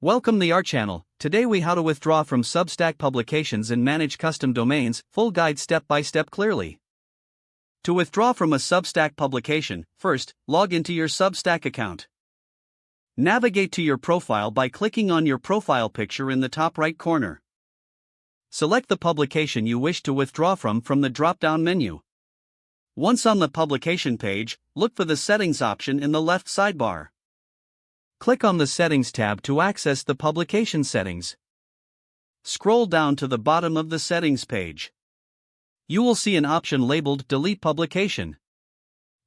Welcome to our channel. Today we how to withdraw from Substack publications and manage custom domains, full guide step by step clearly. To withdraw from a Substack publication, first, log into your Substack account. Navigate to your profile by clicking on your profile picture in the top right corner. Select the publication you wish to withdraw from the drop-down menu. Once on the publication page, look for the Settings option in the left sidebar. Click on the Settings tab to access the publication settings. Scroll down to the bottom of the settings page. You will see an option labeled Delete Publication.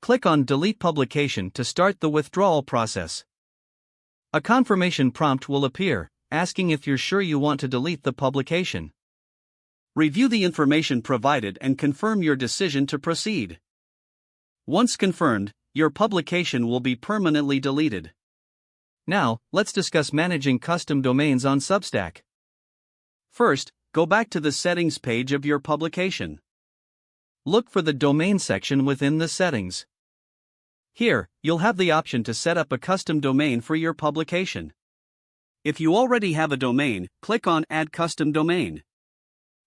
Click on Delete Publication to start the withdrawal process. A confirmation prompt will appear, asking if you're sure you want to delete the publication. Review the information provided and confirm your decision to proceed. Once confirmed, your publication will be permanently deleted. Now, let's discuss managing custom domains on Substack. First, go back to the settings page of your publication. Look for the domain section within the settings. Here, you'll have the option to set up a custom domain for your publication. If you already have a domain, click on Add Custom Domain.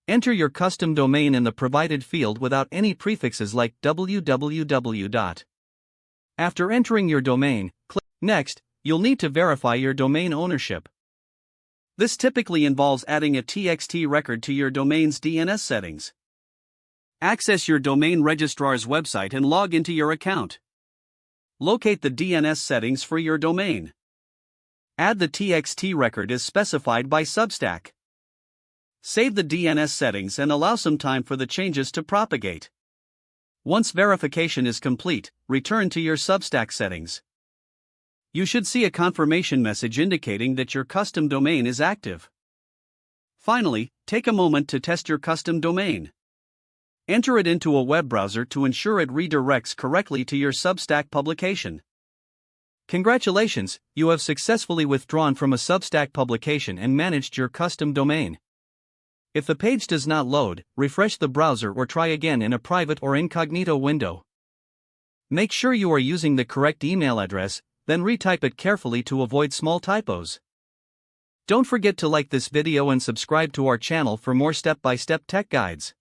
Enter your custom domain in the provided field without any prefixes like www. After entering your domain, click Next. You'll need to verify your domain ownership. This typically involves adding a TXT record to your domain's DNS settings. Access your domain registrar's website and log into your account. Locate the DNS settings for your domain. Add the TXT record as specified by Substack. Save the DNS settings and allow some time for the changes to propagate. Once verification is complete, return to your Substack settings. You should see a confirmation message indicating that your custom domain is active. Finally, take a moment to test your custom domain. Enter it into a web browser to ensure it redirects correctly to your Substack publication. Congratulations, you have successfully withdrawn from a Substack publication and managed your custom domain. If the page does not load, refresh the browser or try again in a private or incognito window. Make sure you are using the correct email address, then retype it carefully to avoid small typos. Don't forget to like this video and subscribe to our channel for more step-by-step tech guides.